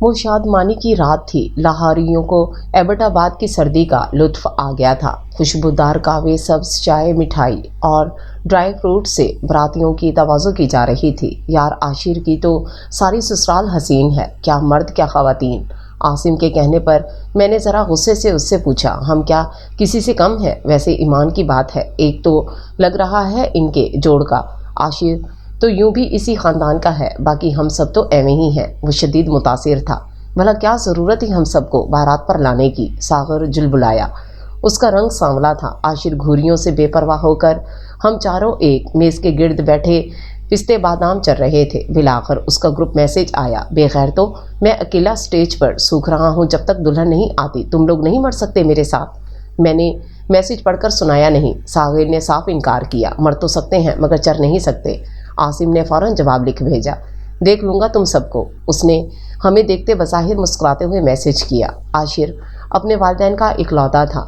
وہ شادمانی کی رات تھی۔ لاہوریوں کو ایبٹ آباد کی سردی کا لطف آ گیا تھا۔ خوشبودار قہوے، سبز چائے، مٹھائی اور ڈرائی فروٹ سے براتیوں کی تواضع کی جا رہی تھی۔ یار عاشر کی تو ساری سسرال حسین ہے، کیا مرد کیا خواتین۔ عاصم کے کہنے پر میں نے ذرا غصے سے اس سے پوچھا، ہم کیا کسی سے کم ہے؟ ویسے ایمان کی بات ہے، ایک تو لگ رہا ہے ان کے جوڑ کا، عاشر تو یوں بھی اسی خاندان کا ہے، باقی ہم سب تو ایویں ہی ہیں۔ وہ شدید متاثر تھا۔ بھلا کیا ضرورت تھی ہم سب کو بارات پر لانے کی؟ ساغر جل بلایا۔ اس کا رنگ سانولا تھا۔ عاشر گھوریوں سے بے پرواہ ہو کر ہم چاروں ایک میز کے گرد بیٹھے پستے بادام چر رہے تھے۔ بالآخر اس کا گروپ میسج آیا، بے خیر تو میں اکیلا سٹیج پر سوکھ رہا ہوں جب تک دلہن نہیں آتی، تم لوگ نہیں مر سکتے میرے ساتھ۔ میں نے میسج پڑھ کر سنایا نہیں۔ ساغر نے صاف انکار کیا، مر تو سکتے ہیں مگر چر نہیں سکتے۔ عاصم نے فوراً جواب لکھ بھیجا، دیکھ لوں گا تم سب کو۔ اس نے ہمیں دیکھتے بظاہر مسکراتے ہوئے میسج کیا۔ عاشر اپنے والدین کا اکلوتا تھا،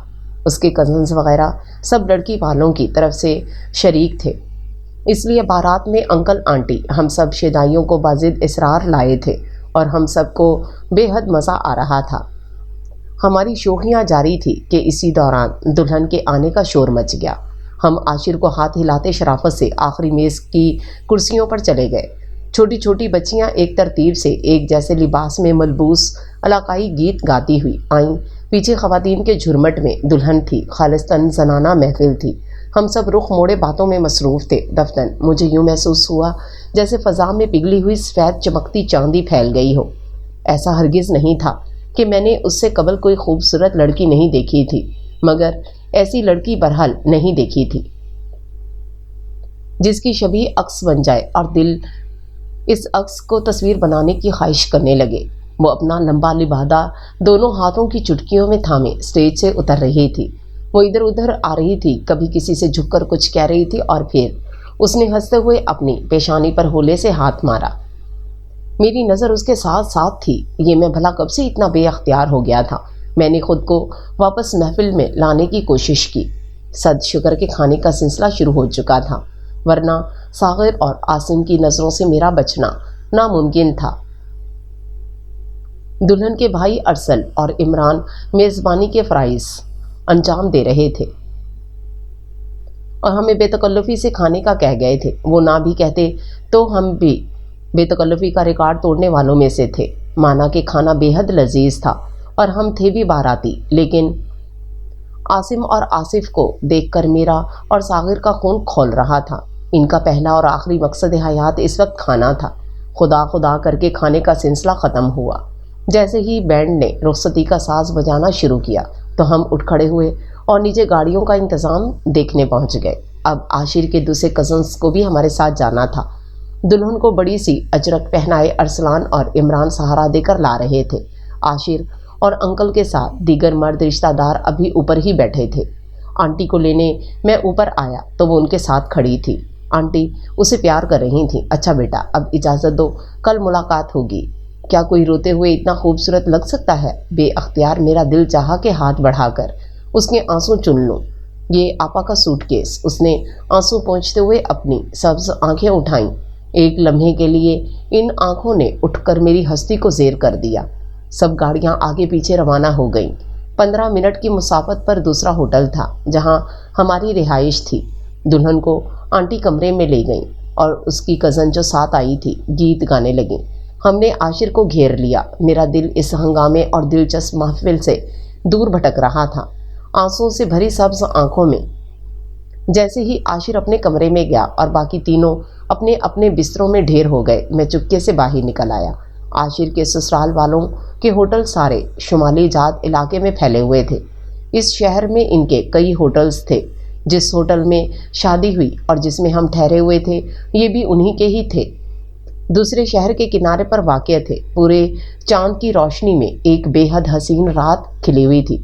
اس کے کزنز وغیرہ سب لڑکی والوں کی طرف سے شریک تھے، اس لیے بارات میں انکل آنٹی ہم سب شیدائیوں کو باضد اصرار لائے تھے اور ہم سب کو بے حد مزہ آ رہا تھا۔ ہماری شوخیاں جاری تھی کہ اسی دوران دلہن کے آنے کا شور مچ گیا۔ ہم عاشر کو ہاتھ ہلاتے شرافت سے آخری میز کی کرسیوں پر چلے گئے۔ چھوٹی چھوٹی بچیاں ایک ترتیب سے ایک جیسے لباس میں ملبوس علاقائی گیت گاتی ہوئی آئیں۔ پیچھے خواتین کے جھرمٹ میں دلہن تھی، خالصتاً زنانہ محفل تھی۔ ہم سب رخ موڑے باتوں میں مصروف تھے۔ دفتن مجھے یوں محسوس ہوا جیسے فضا میں پگھلی ہوئی سفید چمکتی چاندی پھیل گئی ہو۔ ایسا ہرگز نہیں تھا کہ میں نے اس سے قبل کوئی خوبصورت لڑکی نہیں دیکھی تھی، مگر ایسی لڑکی برحال نہیں دیکھی تھی جس کی شبیہ عکس بن جائے اور دل اس عکس کو تصویر بنانے کی خواہش کرنے لگے۔ وہ اپنا لمبا لبادہ دونوں ہاتھوں کی چٹکیوں میں تھامے اسٹیج سے اتر رہی تھی۔ وہ ادھر ادھر آ رہی تھی، کبھی کسی سے جھک کر کچھ کہہ رہی تھی اور پھر اس نے ہنستے ہوئے اپنی پیشانی پر ہولے سے ہاتھ مارا۔ میری نظر اس کے ساتھ ساتھ تھی۔ یہ میں بھلا کب سے اتنا بے اختیار ہو گیا تھا؟ میں نے خود کو واپس محفل میں لانے کی کوشش کی۔ صد شکر کے کھانے کا سلسلہ شروع ہو چکا تھا، ورنہ ساغر اور عاصم کی نظروں سے میرا بچنا ناممکن تھا۔ دلہن کے بھائی ارسل اور عمران میزبانی کے فرائض انجام دے رہے تھے اور ہمیں بے تکلفی سے کھانے کا کہہ گئے تھے۔ وہ نہ بھی کہتے تو ہم بھی بے تکلفی کا ریکارڈ توڑنے والوں میں سے تھے۔ مانا کہ کھانا بے حد لذیذ تھا اور ہم تھے بھی باراتی، لیکن عاصم اور آصف کو دیکھ کر میرا اور ساغر کا خون کھول رہا تھا۔ ان کا پہلا اور آخری مقصد حیات اس وقت کھانا تھا۔ خدا خدا کر کے کھانے کا سلسلہ ختم ہوا۔ جیسے ہی بینڈ نے رخصتی کا ساز بجانا شروع کیا تو ہم اٹھ کھڑے ہوئے اور نیچے گاڑیوں کا انتظام دیکھنے پہنچ گئے۔ اب عاشر کے دوسرے کزنس کو بھی ہمارے ساتھ جانا تھا۔ دلہن کو بڑی سی اجرک پہنائے ارسلان اور عمران سہارا دے کر لا رہے تھے۔ عاشر اور انکل کے ساتھ دیگر مرد رشتہ دار ابھی اوپر ہی بیٹھے تھے۔ آنٹی کو لینے میں اوپر آیا تو وہ ان کے ساتھ کھڑی تھی۔ آنٹی اسے پیار کر رہی تھیں۔ اچھا بیٹا، اب اجازت دو، کل ملاقات ہوگی۔ کیا کوئی روتے ہوئے اتنا خوبصورت لگ سکتا ہے؟ بے اختیار میرا دل چاہا کہ ہاتھ بڑھا کر اس کے آنسو چن لوں۔ یہ آپا کا سوٹ کیس۔ اس نے آنسو پونچھتے ہوئے اپنی سبز آنکھیں اٹھائیں۔ ایک لمحے کے لیے ان آنکھوں نے اٹھ کر میری ہستی کو زیر کر دیا۔ سب گاڑیاں آگے پیچھے روانہ ہو گئیں۔ 15 منٹ کی مسافت پر دوسرا ہوٹل تھا جہاں ہماری رہائش تھی۔ دلہن کو آنٹی کمرے میں لے گئیں اور اس کی کزن جو ساتھ آئی تھی گیت گانے لگیں۔ ہم نے عاشر کو گھیر لیا۔ میرا دل اس ہنگامے اور دلچسپ محفل سے دور بھٹک رہا تھا، آنسوؤں سے بھری سبز آنکھوں میں۔ جیسے ہی عاشر اپنے کمرے میں گیا اور باقی تینوں اپنے اپنے بستروں میں ڈھیر ہو گئے، میں چپکے سے باہر نکل آیا۔ عاشر کے سسرال والوں کے ہوٹل سارے شمالی جات علاقے میں پھیلے ہوئے تھے۔ اس شہر میں ان کے کئی ہوٹلز تھے۔ جس ہوٹل میں شادی ہوئی اور جس میں ہم ٹھہرے ہوئے تھے یہ بھی انہی کے ہی تھے۔ دوسرے شہر کے کنارے پر واقع تھے۔ پورے چاند کی روشنی میں ایک بے حد حسین رات کھلی ہوئی تھی۔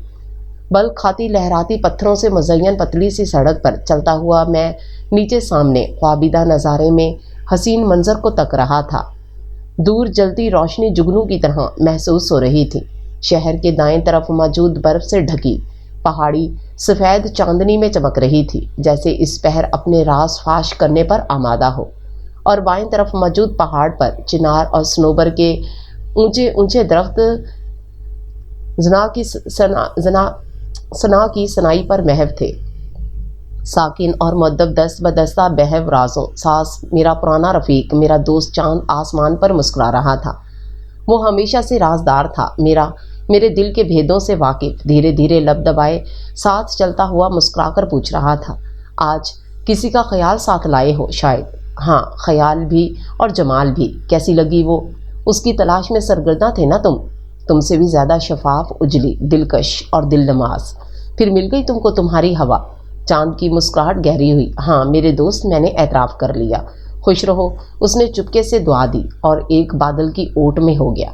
بل کھاتی لہراتی پتھروں سے مزین پتلی سی سڑک پر چلتا ہوا میں نیچے سامنے خوابیدہ نظارے میں حسین منظر کو تک رہا تھا۔ دور جلتی روشنی جگنو کی طرح محسوس ہو رہی تھی۔ شہر کے دائیں طرف موجود برف سے ڈھکی پہاڑی سفید چاندنی میں چمک رہی تھی، جیسے اس پہر اپنے راز فاش کرنے پر آمادہ ہو، اور بائیں طرف موجود پہاڑ پر چنار اور سنوبر کے اونچے اونچے درخت زنا کی سنائی پر محو تھے، ساکن اور مؤدب دست بدستہ بہو رازوں ساز میرا پرانا رفیق، میرا دوست چاند آسمان پر مسکرا رہا تھا۔ وہ ہمیشہ سے رازدار تھا، میرے دل کے بھیدوں سے واقف، دھیرے دھیرے لب دبائے ساتھ چلتا ہوا مسکرا کر پوچھ رہا تھا، آج کسی کا خیال ساتھ لائے ہو؟ شاید۔ ہاں، خیال بھی اور جمال بھی۔ کیسی لگی وہ؟ اس کی تلاش میں سرگرداں تھے نا تم سے بھی زیادہ شفاف، اجلی، دلکش اور دل نواز۔ پھر مل گئی تم کو تمہاری ہوا۔ چاند کی مسکراہٹ گہری ہوئی۔ ہاں میرے دوست، میں نے اعتراف کر لیا۔ خوش رہو۔ اس نے چپکے سے دعا دی اور ایک بادل کی اوٹ میں ہو گیا۔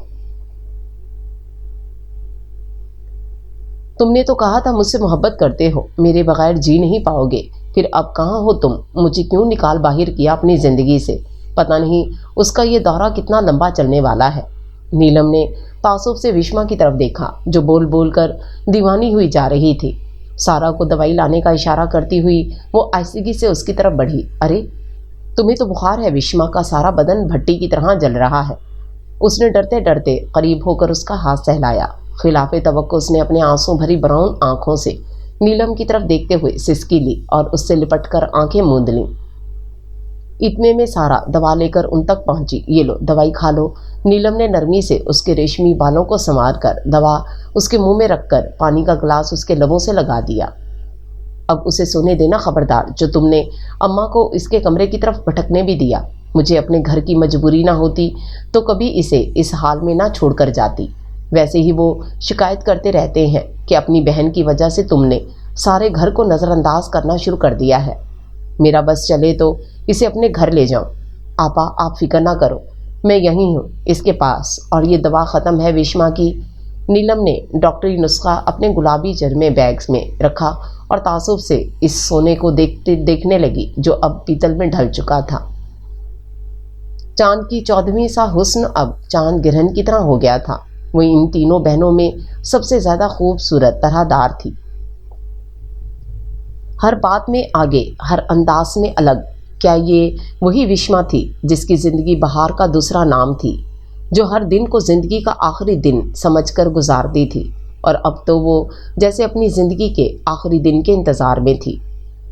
تم نے تو کہا تھا مجھ سے محبت کرتے ہو، میرے بغیر جی نہیں پاؤ گے، پھر اب کہاں ہو تم؟ مجھے کیوں نکال باہر کیا اپنی زندگی سے؟ پتہ نہیں اس کا یہ دورہ کتنا لمبا چلنے والا ہے۔ نیلم نے تعصب سے وشما کی طرف دیکھا جو بول بول کر دیوانی ہوئی جا رہی تھی۔ سارا کو دوائی لانے کا اشارہ کرتی ہوئی وہ آہستگی سے اس کی طرف بڑھی۔ ارے تمہیں تو بخار ہے۔ وشما کا سارا بدن بھٹی کی طرح جل رہا ہے۔ اس نے ڈرتے ڈرتے قریب ہو کر اس کا ہاتھ سہلایا۔ خلاف توقع اس نے اپنے آنسوں بھری براؤن آنکھوں سے نیلم کی طرف دیکھتے ہوئے سسکی لی اور اس سے لپٹ کر آنکھیں موند لیں۔ اتنے میں سارا دوا لے کر ان تک پہنچی۔ یہ لو دوائی کھا لو۔ نیلم نے نرمی سے اس کے ریشمی بالوں کو سنوار کر دوا اس کے منہ میں رکھ کر پانی کا گلاس اس کے لبوں سے لگا دیا۔ اب اسے سونے دینا، خبردار۔ جو تم نے اماں کو اس کے کمرے کی طرف بھٹکنے بھی دیا، مجھے اپنے گھر کی مجبوری نہ ہوتی تو کبھی اسے اس حال میں نہ چھوڑ کر جاتی۔ ویسے ہی وہ شکایت کرتے رہتے ہیں کہ اپنی بہن کی وجہ سے تم نے سارے گھر کو نظر انداز کرنا شروع کر دیا ہے۔ میرا بس چلے تو اسے اپنے گھر لے جاؤں۔ آپا آپ فکر نہ کرو، میں یہیں ہوں اس کے پاس، اور یہ دوا ختم ہے وشما کی۔ نیلم نے ڈاکٹری نسخہ اپنے گلابی جرمے بیگز میں رکھا اور تعصب سے اس سونے کو دیکھنے لگی جو اب پیتل میں ڈھل چکا تھا۔ چاند کی 14ویں سا حسن اب چاند گرہن کی طرح ہو گیا تھا۔ وہ ان تینوں بہنوں میں سب سے زیادہ خوبصورت، طرح دار تھی، ہر بات میں آگے، ہر انداز میں الگ۔ کیا یہ وہی وشما تھی جس کی زندگی بہار کا دوسرا نام تھی، جو ہر دن کو زندگی کا آخری دن سمجھ کر گزارتی تھی؟ اور اب تو وہ جیسے اپنی زندگی کے آخری دن کے انتظار میں تھی،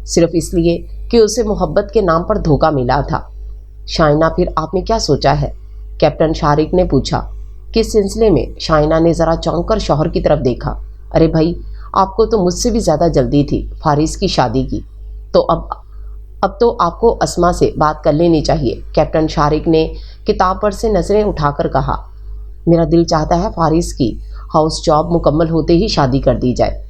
صرف اس لیے کہ اسے محبت کے نام پر دھوکہ ملا تھا۔ شائنہ پھر آپ نے کیا سوچا ہے؟ کیپٹن شارک نے پوچھا۔ کس سلسلے میں؟ شائنہ نے ذرا چونک کر شوہر کی طرف دیکھا۔ ارے بھائی، آپ کو تو مجھ سے بھی زیادہ جلدی تھی فارس کی شادی کی، تو اب تو آپ کو اسما سے بات کر لینی چاہیے۔ کیپٹن شارک نے کتاب پر سے نظریں اٹھا کر کہا، میرا دل چاہتا ہے فارس کی ہاؤس جاب مکمل ہوتے ہی شادی کر دی جائے۔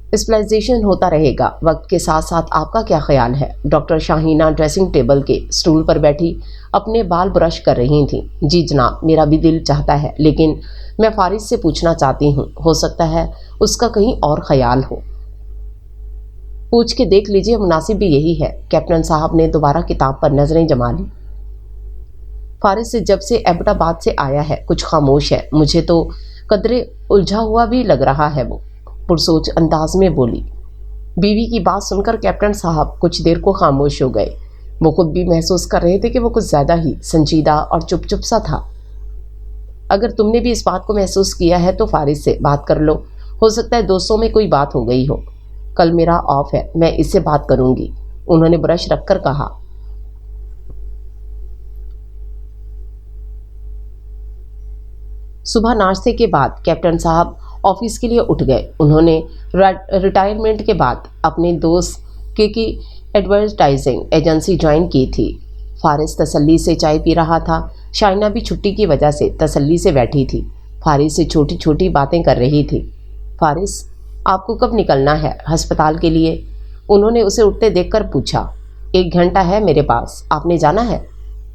اسپیشلائزیشن ہوتا رہے گا۔ وقت کے ساتھ ساتھ آپ کا کیا خیال ہے؟ ڈاکٹر شاہینہ ڈریسنگ ٹیبل کے سٹول پر بیٹھی اپنے بال برش کر رہی تھیں۔ جی جناب، میرا بھی دل چاہتا ہے، لیکن میں فارس سے پوچھنا چاہتی ہوں، ہو سکتا ہے اس کا کہیں اور خیال ہو۔ پوچھ کے دیکھ لیجیے، مناسب بھی یہی ہے۔ کیپٹن صاحب نے دوبارہ کتاب پر نظریں جما لی۔ فارس سے جب سے ایبٹ آباد سے آیا ہے کچھ خاموش ہے، مجھے تو قدرے الجھا ہوا بھی لگ رہا ہے، وہ پرسوچ انداز میں بولی۔ بیوی کی بات سن کر کیپٹن صاحب کچھ دیر کو خاموش ہو گئے۔ وہ خود بھی محسوس کر رہے تھے کہ وہ کچھ زیادہ ہی سنجیدہ اور چپ چپ سا تھا۔ اگر تم نے بھی اس بات کو محسوس کیا ہے تو فارس سے بات کر لو، ہو سکتا ہے دوستوں میں کوئی بات ہو گئی ہو۔ کل میرا آف ہے، میں اس سے بات کروں گی، انہوں نے برش رکھ کر کہا۔ صبح ناشتے کے بعد کیپٹن صاحب آفس کے لیے اٹھ گئے۔ انہوں نے ریٹائرمنٹ کے بعد اپنے دوست کی ایڈورٹائزنگ ایجنسی جوائن کی تھی۔ فارس تسلی سے چائے پی رہا تھا۔ شائنہ بھی چھٹی کی وجہ سے تسلی سے بیٹھی تھی، فارس سے چھوٹی چھوٹی باتیں کر رہی تھی۔ فارس، آپ کو کب نکلنا ہے ہسپتال کے لیے؟ انہوں نے اسے اٹھتے دیکھ کر پوچھا۔ 1 گھنٹہ ہے میرے پاس، آپ نے جانا ہے؟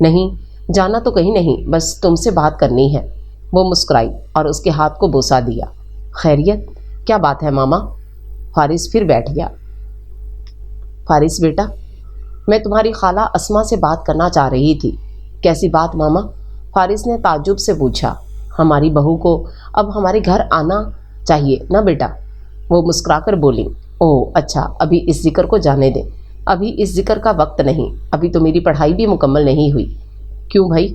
نہیں، جانا تو کہیں نہیں، بس تم سے بات کرنی ہے۔ وہ مسکرائی اور اس کے ہاتھ کو بوسہ دیا۔ خیریت؟ کیا بات ہے ماما؟ فارس پھر بیٹھ گیا۔ فارس بیٹا، میں تمہاری خالہ اسما سے بات کرنا چاہ رہی تھی۔ کیسی بات ماما؟ فارس نے تعجب سے پوچھا۔ ہماری بہو کو اب ہمارے گھر آنا چاہیے نا بیٹا؟ وہ مسکرا کر بولی۔ اوہ اچھا، ابھی اس ذکر کو جانے دیں، ابھی اس ذکر کا وقت نہیں، ابھی تو میری پڑھائی بھی مکمل نہیں ہوئی۔ کیوں بھائی؟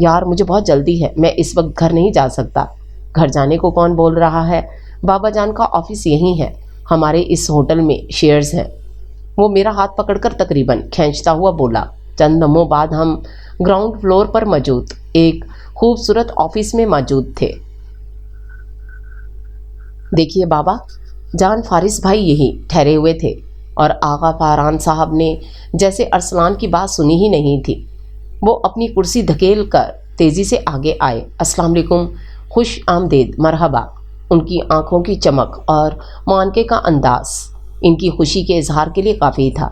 یار مجھے بہت جلدی ہے، میں اس وقت گھر نہیں جا سکتا۔ گھر جانے کو کون بول رہا ہے؟ بابا جان کا آفس یہی ہے، ہمارے اس ہوٹل میں شیئرز ہیں۔ وہ میرا ہاتھ پکڑ کر تقریباً کھینچتا ہوا بولا۔ چند لمحوں بعد ہم گراؤنڈ فلور پر موجود ایک خوبصورت آفس میں موجود تھے۔ دیکھیے بابا جان، فارس بھائی یہی ٹھہرے ہوئے تھے اور آغا فاران صاحب نے جیسے ارسلان کی بات سنی ہی نہیں تھی، وہ اپنی کرسی دھکیل کر تیزی سے آگے آئے۔ السلام علیکم، خوش آمدید، مرحبا۔ ان کی آنکھوں کی چمک اور معانقے کا انداز ان کی خوشی کے اظہار کے لیے کافی تھا۔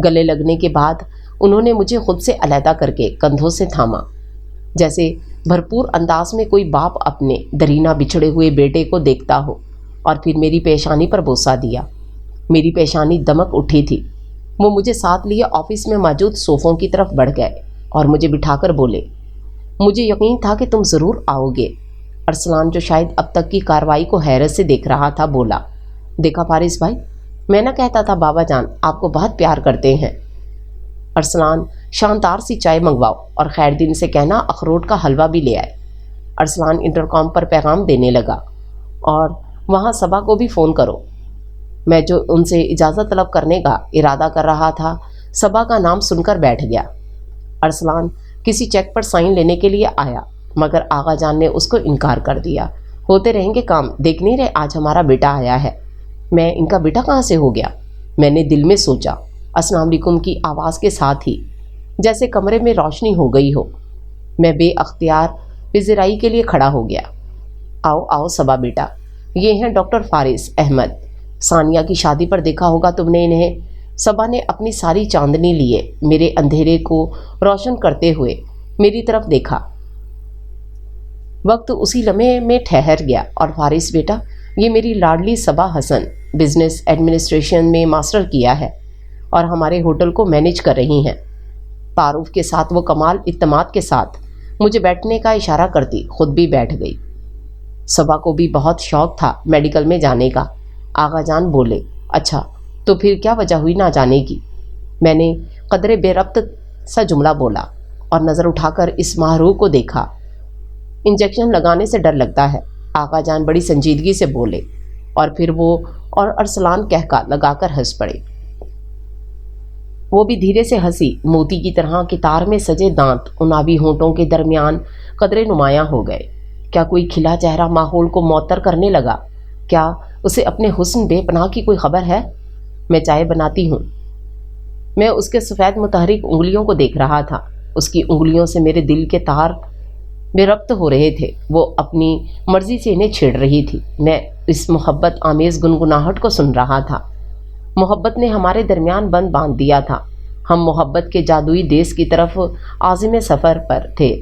گلے لگنے کے بعد انہوں نے مجھے خود سے علیحدہ کر کے کندھوں سے تھاما، جیسے بھرپور انداز میں کوئی باپ اپنے درینہ بچھڑے ہوئے بیٹے کو دیکھتا ہو، اور پھر میری پیشانی پر بوسہ دیا۔ میری پیشانی دمک اٹھی تھی۔ وہ مجھے ساتھ لیے آفس میں موجود صوفوں کی طرف بڑھ گئے اور مجھے بٹھا کر بولے، مجھے یقین تھا کہ تم ضرور آؤ گے۔ ارسلان جو شاید اب تک کی کارروائی کو حیرت سے دیکھ رہا تھا بولا، دیکھا فارس بھائی، میں نہ کہتا تھا بابا جان آپ کو بہت پیار کرتے ہیں۔ ارسلان شاندار سی چائے منگواؤ اور خیر دن سے کہنا اخروٹ کا حلوہ بھی لے آئے۔ ارسلان انٹرکام پر پیغام دینے لگا، اور وہاں صبا کو بھی فون کرو۔ میں جو ان سے اجازت طلب کرنے کا ارادہ کر رہا تھا، صبا کا نام سن کر بیٹھ گیا۔ ارسلان کسی چیک پر سائن لینے کے لیے آیا، مگر آغا جان نے اس کو انکار کر دیا۔ ہوتے رہیں گے کام، دیکھ نہیں رہے آج ہمارا بیٹا آیا ہے۔ میں ان کا بیٹا کہاں سے ہو گیا؟ میں نے دل میں سوچا۔ السلام علیکم کی آواز کے ساتھ ہی جیسے کمرے میں روشنی ہو گئی ہو، میں بے اختیار پذیرائی کے لیے کھڑا ہو گیا۔ آؤ آؤ صبا بیٹا، یہ ہیں ڈاکٹر فارس احمد، ثانیہ کی شادی پر دیکھا ہوگا تم نے انہیں۔ صبا نے اپنی ساری چاندنی لیے میرے اندھیرے کو روشن کرتے ہوئے میری طرف دیکھا۔ وقت اسی لمحے میں ٹھہر گیا، اور فارس بیٹا، یہ میری لاڈلی صبا حسن بزنس ایڈمنسٹریشن میں ماسٹر کیا ہے اور ہمارے ہوٹل کو مینیج کر رہی ہیں۔ تعارف کے ساتھ وہ کمال اعتماد کے ساتھ مجھے بیٹھنے کا اشارہ کرتی خود بھی بیٹھ گئی۔ صبا کو بھی بہت شوق تھا میڈیکل میں جانے کا۔ آغا جان بولے، اچھا تو پھر کیا وجہ ہوئی نہ جانے کی؟ میں نے قدرے بے ربط سا جملہ بولا اور نظر اٹھا کر اس ماہرو کو دیکھا۔ انجیکشن لگانے سے ڈر لگتا ہے، آغا جان بڑی سنجیدگی سے بولے، اور پھر وہ اور ارسلان کہکا لگا کر ہنس پڑے۔ وہ بھی دھیرے سے ہنسی، موتی کی طرح کتار میں سجے دانت انابی ہونٹوں کے درمیان قدرے نمایاں ہو گئے۔ کیا کوئی کھلا چہرہ ماحول کو معطر کرنے لگا؟ کیا اسے اپنے حسن بے پناہ کی کوئی خبر ہے؟ میں چائے بناتی ہوں۔ میں اس کے سفید متحرک انگلیوں کو دیکھ رہا تھا۔ اس کی انگلیوں سے میرے دل کے تار بے ربط ہو رہے تھے، وہ اپنی مرضی سے انہیں چھیڑ رہی تھی۔ میں اس محبت آمیز گنگناہٹ کو سن رہا تھا۔ محبت نے ہمارے درمیان بند باندھ دیا تھا۔ ہم محبت کے جادوئی دیس کی طرف عازم سفر پر تھے۔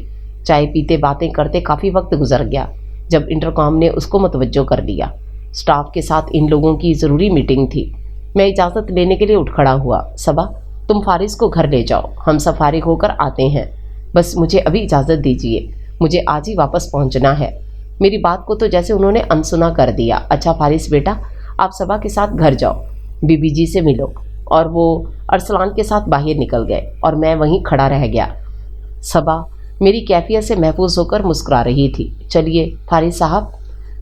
چائے پیتے باتیں کرتے کافی وقت گزر گیا جب انٹرکام نے اس کو متوجہ کر دیا۔ سٹاف کے ساتھ ان لوگوں کی ضروری میٹنگ تھی۔ میں اجازت لینے کے لیے اٹھ کھڑا ہوا۔ صبا تم فارس کو گھر لے جاؤ، ہم سب فارغ ہو کر آتے ہیں، بس مجھے ابھی اجازت دیجیے، مجھے آج ہی واپس پہنچنا ہے۔ میری بات کو تو جیسے انہوں نے انسنا کر دیا۔ اچھا فارس بیٹا، آپ صبا کے ساتھ گھر جاؤ، بی بی جی سے ملو۔ اور وہ ارسلان کے ساتھ باہر نکل گئے اور میں وہیں کھڑا رہ گیا۔ صبا میری کیفیت سے محفوظ ہو کر مسکرا رہی تھی۔ چلیے فارس صاحب،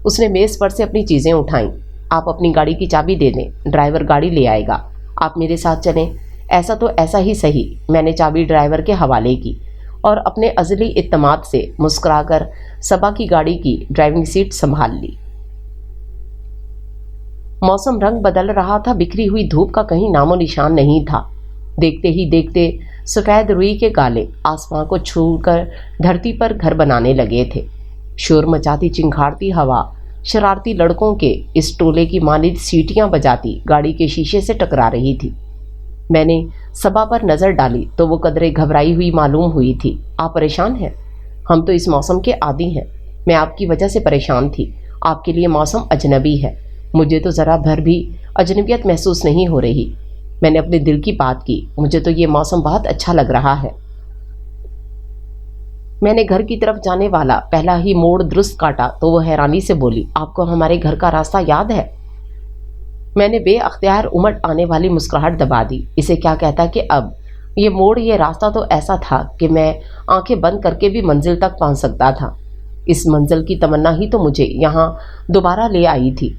اس نے میز پر سے اپنی چیزیں اٹھائیں، آپ اپنی گاڑی کی چابی دے دیں، ڈرائیور گاڑی لے آئے گا، آپ میرے ساتھ چلیں۔ ایسا تو ایسا ہی صحیح۔ میں نے چابی ڈرائیور کے حوالے کی اور اپنے ازلی اعتماد سے مسکرا کر صبا کی گاڑی کی ڈرائیونگ سیٹ سنبھال لی۔ موسم رنگ بدل رہا تھا، بکھری ہوئی دھوپ کا کہیں نام و نشان نہیں تھا۔ دیکھتے ہی دیکھتے سفید روئی کے گالے آسمان کو چھو کر دھرتی پر گھر بنانے لگے تھے۔ شور مچاتی چنگھاڑتی ہوا شرارتی لڑکوں کے اس ٹولے کی مانند سیٹیاں بجاتی گاڑی کے شیشے سے ٹکرا رہی تھی۔ میں نے صبا پر نظر ڈالی تو وہ قدرے گھبرائی ہوئی معلوم ہوئی تھی۔ آپ پریشان ہیں؟ ہم تو اس موسم کے عادی ہیں۔ میں آپ کی وجہ سے پریشان تھی۔ آپ کے لیے موسم اجنبی ہے، مجھے تو ذرا بھر بھی اجنبیت محسوس نہیں ہو رہی۔ میں نے اپنے دل کی بات کی، مجھے تو یہ موسم بہت اچھا لگ رہا ہے۔ میں نے گھر کی طرف جانے والا پہلا ہی موڑ درست کاٹا تو وہ حیرانی سے بولی، آپ کو ہمارے گھر کا راستہ یاد ہے؟ میں نے بے اختیار امٹ آنے والی مسکراہٹ دبا دی۔ اسے کیا کہتا کہ اب یہ موڑ، یہ راستہ تو ایسا تھا کہ میں آنکھیں بند کر کے بھی منزل تک پہنچ سکتا تھا۔ اس منزل کی تمنا ہی تو مجھے یہاں دوبارہ لے آئی تھی۔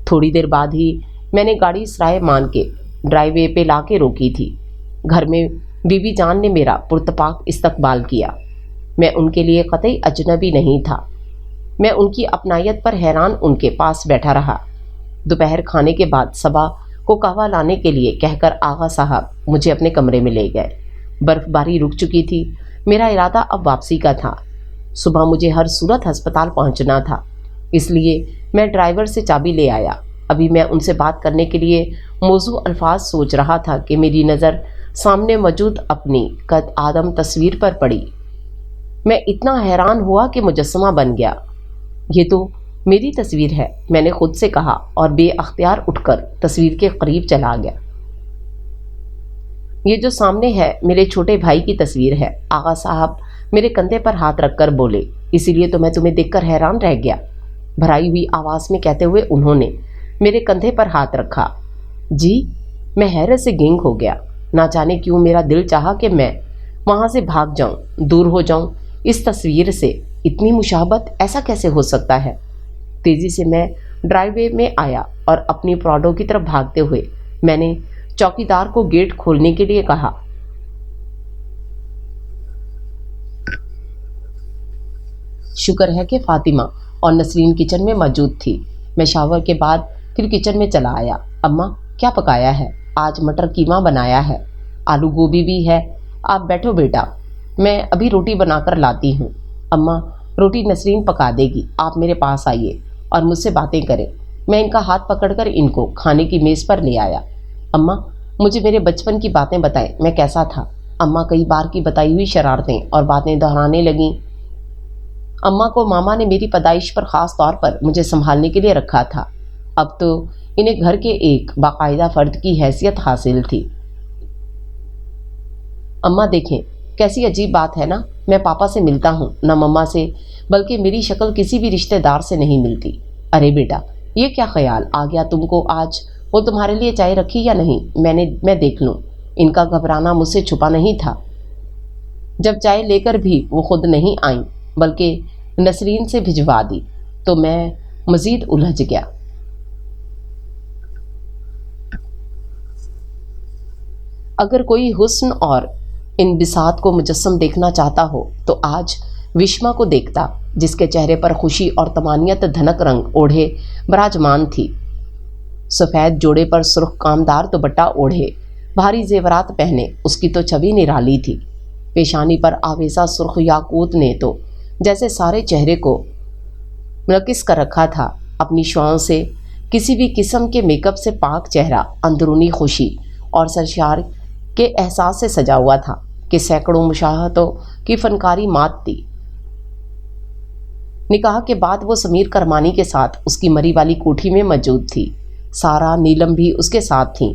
تھوڑی دیر بعد ہی میں نے گاڑی سرائے مان کے ڈرائی وے پہ لا کے روکی تھی۔ گھر میں بی بی جان نے میرا پرتپاک استقبال کیا۔ میں ان کے لیے قطعی اجنبی نہیں تھا۔ میں ان کی اپنائیت پر حیران ان کے پاس بیٹھا رہا۔ دوپہر کھانے کے بعد صبا کو قہوہ لانے کے لیے کہہ کر آغا صاحب مجھے اپنے کمرے میں لے گئے۔ برف باری رک چکی تھی۔ میرا ارادہ اب واپسی کا تھا۔ صبح مجھے ہر صورت ہسپتال پہنچنا تھا، اس لیے میں ڈرائیور سے چابی لے آیا۔ ابھی میں ان سے بات کرنے کے لیے موزوں الفاظ سوچ رہا تھا کہ میری نظر سامنے موجود اپنی قد آدم تصویر پر پڑی۔ میں اتنا حیران ہوا کہ مجسمہ بن گیا۔ یہ تو میری تصویر ہے، میں نے خود سے کہا اور بے اختیار اٹھ کر تصویر کے قریب چلا گیا۔ یہ جو سامنے ہے میرے چھوٹے بھائی کی تصویر ہے، آغا صاحب میرے کندھے پر ہاتھ رکھ کر بولے۔ اسی لیے تو میں تمہیں دیکھ کر حیران رہ گیا، بھرائی ہوئی آواز میں کہتے ہوئے انہوں نے میرے کندھے پر ہاتھ رکھا۔ جی، میں حیرت سے گنگ ہو گیا۔ نہ جانے کیوں میرا دل چاہا کہ میں وہاں سے بھاگ جاؤں، دور ہو جاؤں اس تصویر سے۔ اتنی مشابہت، ایسا کیسے ہو سکتا ہے؟ تیزی سے میں ڈرائی وے میں آیا اور اپنی پراڈو کی طرف بھاگتے ہوئے میں نے چوکیدار کو گیٹ کھولنے کے لیے کہا۔ شکر ہے کہ فاطمہ اور نسرین کچن میں موجود تھی۔ میں شاور کے بعد پھر کچن میں چلا آیا۔ اماں، کیا پکایا ہے؟ آج مٹر قیمہ بنایا ہے، آلو گوبھی بھی ہے۔ آپ بیٹھو بیٹا، میں ابھی روٹی بنا کر لاتی ہوں۔ اماں، روٹی نسرین پکا دے گی، آپ میرے پاس آئیے اور مجھ سے باتیں کریں۔ میں ان کا ہاتھ پکڑ کر ان کو کھانے کی میز پر لے آیا۔ اماں، مجھے میرے بچپن کی باتیں بتائیں، میں کیسا تھا؟ اماں کئی بار کی بتائی ہوئی شرارتیں اور باتیں دہرانے لگیں۔ اماں کو ماما نے میری پیدائش پر خاص طور پر مجھے سنبھالنے کے لیے رکھا تھا۔ اب تو انہیں گھر کے ایک باقاعدہ فرد کی حیثیت حاصل تھی۔ اماں دیکھیں، کیسی عجیب بات ہے نا، میں پاپا سے ملتا ہوں، نہ مما سے، بلکہ میری شکل کسی بھی رشتہ دار سے نہیں ملتی۔ ارے بیٹا، یہ کیا خیال آ گیا تم کو؟ آج وہ تمہارے لیے چائے رکھی یا نہیں؟ میں دیکھ لوں۔ ان کا گھبرانا مجھ سے چھپا نہیں تھا۔ جب چائے لے کر بھی وہ خود نہیں آئیں بلکہ نسرین سے بھجوا دی تو میں مزید الجھ گیا۔ اگر کوئی حسن اور انبساط کو مجسم دیکھنا چاہتا ہو تو آج وشما کو دیکھتا، جس کے چہرے پر خوشی اور طمانینت دھنک رنگ اوڑھے براجمان تھی۔ سفید جوڑے پر سرخ کامدار دوپٹہ اوڑھے، بھاری زیورات پہنے اس کی تو چھوی نرالی تھی۔ پیشانی پر آویزہ سرخ یاقوت نے تو جیسے سارے چہرے کو منعکس کر رکھا تھا۔ اپنی شعاؤں سے، کسی بھی قسم کے میک اپ سے پاک چہرہ اندرونی خوشی اور سرشار کے احساس سے سجا ہوا تھا کہ سینکڑوں مشاہدوں کی فنکاری مات دی۔ نکاح کے بعد وہ سمیر کرمانی کے ساتھ اس کی مری والی کوٹھی میں موجود تھی۔ سارا، نیلم بھی اس کے ساتھ تھیں۔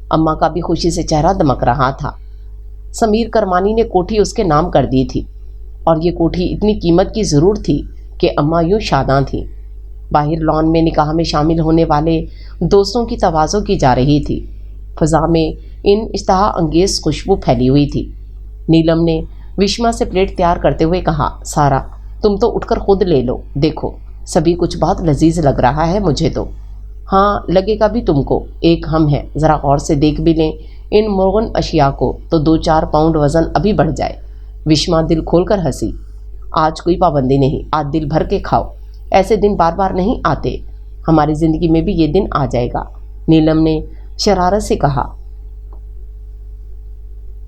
اماں کا بھی خوشی سے چہرہ دمک رہا تھا۔ سمیر کرمانی نے کوٹھی اس کے نام کر دی تھی، اور یہ کوٹھی اتنی قیمت کی ضرور تھی کہ اماں یوں شاداں تھیں۔ باہر لان میں نکاح میں شامل ہونے والے دوستوں کی تواضع کی جا رہی تھی۔ فضا میں ان اشتہا انگیز خوشبو پھیلی ہوئی تھی۔ نیلم نے وشما سے پلیٹ تیار کرتے ہوئے کہا، سارا، تم تو اٹھ کر خود لے لو، دیکھو سبھی کچھ بہت لذیذ لگ رہا ہے مجھے تو۔ ہاں، لگے گا بھی تم کو، ایک ہم ہیں، ذرا غور سے دیکھ بھی لیں ان مرغن اشیاء کو تو 2-4 پاؤنڈ وزن ابھی بڑھ جائے۔ وشما دل کھول کر ہنسی۔ آج کوئی پابندی نہیں، آج دل بھر کے کھاؤ، ایسے دن بار بار نہیں آتے، ہماری زندگی میں بھی یہ دن آ جائے گا، نیلم نے شرارت سے کہا۔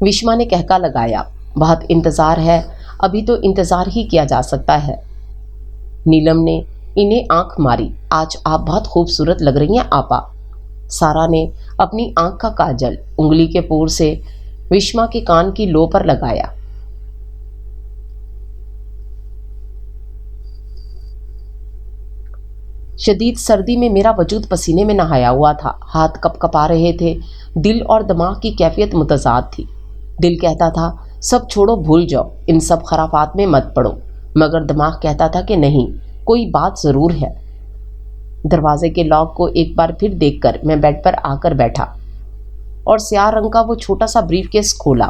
وشما نے کہکا لگایا، بہت انتظار ہے، ابھی تو انتظار ہی کیا جا سکتا ہے۔ نیلم نے انہیں آنکھ ماری، آج آپ بہت خوبصورت لگ رہی ہیں آپا۔ سارا نے اپنی آنکھ کا کاجل انگلی کے پور سے وشما کے کان کی لو پر لگایا۔ شدید سردی میں میرا وجود پسینے میں نہایا ہوا تھا، ہاتھ کپ کپا رہے تھے، دل اور دماغ کی کیفیت متضاد تھی۔ دل کہتا تھا سب چھوڑو، بھول جاؤ، ان سب خرافات میں مت پڑو، مگر دماغ کہتا تھا کہ نہیں، کوئی بات ضرور ہے۔ دروازے کے لاک کو ایک بار پھر دیکھ کر میں بیڈ پر آ کر بیٹھا اور سیاہ رنگ کا وہ چھوٹا سا بریف کیس کھولا۔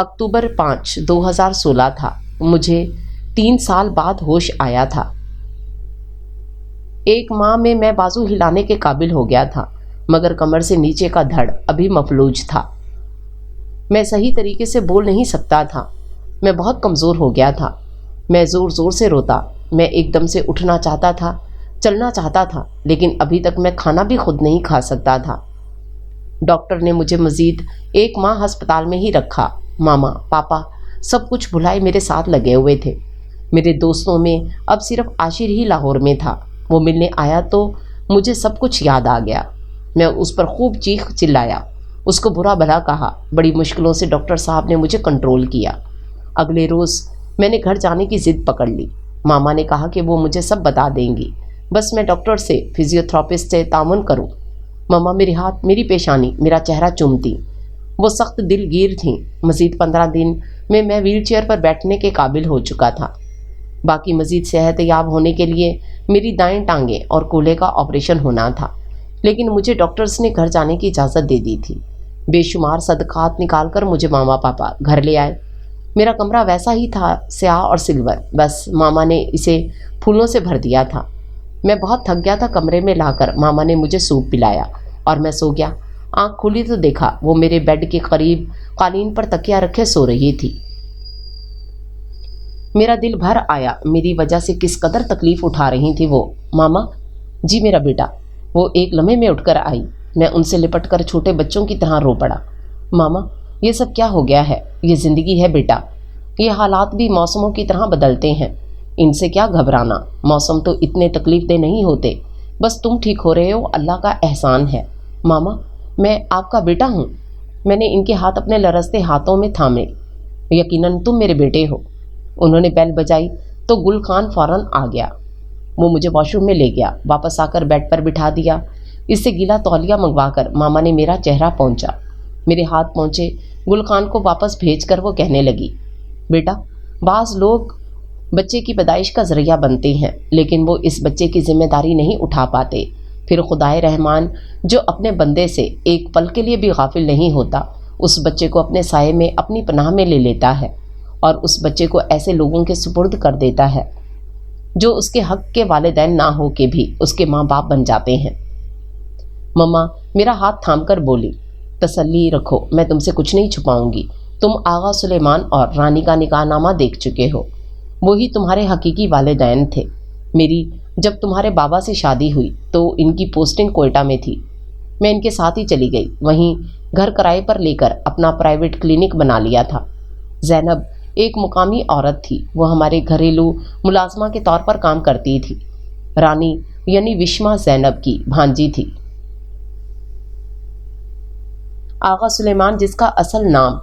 اکتوبر 5 2016 تھا. مجھے 3 سال بعد ہوش آیا تھا. 1 ماہ میں میں بازو ہلانے کے قابل ہو گیا تھا، مگر کمر سے نیچے کا دھڑ ابھی مفلوج تھا. میں صحیح طریقے سے بول نہیں سکتا تھا. میں بہت کمزور ہو گیا تھا. میں زور زور سے روتا. میں ایک دم سے اٹھنا چاہتا تھا، چلنا چاہتا تھا، لیکن ابھی تک میں کھانا بھی خود نہیں کھا سکتا تھا. ڈاکٹر نے مجھے مزید 1 ماہ ہسپتال میں ہی رکھا. ماما، پاپا سب کچھ بھلائے میرے ساتھ لگے ہوئے تھے. میرے دوستوں میں اب صرف عاشر ہی لاہور میں تھا. وہ ملنے آیا تو مجھے سب کچھ یاد آ گیا. میں اس پر خوب چیخ چلایا، اس کو برا بھلا کہا. بڑی مشکلوں سے ڈاکٹر صاحب نے مجھے کنٹرول کیا. اگلے روز میں نے گھر جانے کی ضد پکڑ لی. ماما نے کہا کہ وہ مجھے سب بتا دیں گی، بس میں ڈاکٹر سے، فزیوتھراپسٹ سے تعاون کروں. ماما میرے ہاتھ، میری پیشانی، میرا چہرہ چومتی. وہ سخت دل گیر تھیں. مزید 15 دن میں ویل چیئر پر بیٹھنے کے قابل ہو چکا تھا. باقی مزید صحت یاب ہونے کے لیے میری دائیں ٹانگیں اور کولے کا آپریشن ہونا تھا، لیکن مجھے ڈاکٹرز نے گھر جانے کی اجازت دے دی تھی. بے شمار صدقات نکال کر مجھے ماما پاپا گھر لے آئے. میرا کمرہ ویسا ہی تھا، سیاہ اور سلور، بس ماما نے اسے پھولوں سے بھر دیا تھا. میں بہت تھک گیا تھا. کمرے میں لا کر ماما نے مجھے سوپ پلایا اور میں سو گیا. آنکھ کھولی تو دیکھا وہ میرے بیڈ کے قریب قالین پر تکیہ رکھے سو رہی تھی. میرا دل بھر آیا. میری وجہ سے کس قدر تکلیف اٹھا رہی تھی وہ. ماما، جی میرا بیٹا. وہ ایک لمحے میں اٹھ کر آئی. میں ان سے لپٹ کر چھوٹے بچوں کی طرح رو پڑا. ماما، یہ سب کیا ہو گیا ہے؟ یہ زندگی ہے بیٹا. یہ حالات بھی موسموں کی طرح بدلتے ہیں. ان سے کیا گھبرانا. موسم تو اتنے تکلیف دہ نہیں ہوتے. بس تم ٹھیک ہو رہے ہو، اللہ کا احسان ہے. ماما، میں آپ کا بیٹا ہوں. میں نے ان کے ہاتھ اپنے لرزتے ہاتھوں میں تھامے. یقیناً تم میرے بیٹے ہو. انہوں نے بیل بجائی تو گل خان فوراً آ گیا. وہ مجھے واش روم میں لے گیا. واپس آ کر بیڈ پر بٹھا دیا. اس سے گیلا تولیہ منگوا کر ماما نے میرا چہرہ پہنچا. میرے ہاتھ پہنچے. گل خان کو واپس بھیج کر وہ کہنے لگی، بیٹا، بعض لوگ بچے کی پیدائش کا ذریعہ بنتے ہیں، لیکن وہ اس بچے کی ذمہ داری نہیں اٹھا پاتے. پھر خدائے رحمان جو اپنے بندے سے ایک پل کے لیے بھی غافل نہیں ہوتا، اس بچے کو اپنے سائے میں، اپنی پناہ میں لے لیتا ہے اور اس بچے کو ایسے لوگوں کے سپرد کر دیتا ہے جو اس کے حق کے والدین نہ ہو کے بھی اس کے ماں باپ بن جاتے ہیں. مما میرا ہاتھ تھام کر بولی، تسلی رکھو، میں تم سے کچھ نہیں چھپاؤں گی. تم آغا سلیمان اور رانی کا نکاح نامہ دیکھ چکے ہو. وہی تمہارے حقیقی والدین تھے. میری جب تمہارے بابا سے شادی ہوئی تو ان کی پوسٹنگ کوئٹہ میں تھی. میں ان کے ساتھ ہی چلی گئی. وہیں گھر کرائے پر لے کر اپنا پرائیویٹ کلینک بنا لیا تھا. زینب ایک مقامی عورت تھی. وہ ہمارے گھریلو ملازمہ کے طور پر کام کرتی تھی. رانی یعنی وشما زینب کی بھانجی تھی. آغا سلیمان، جس کا اصل نام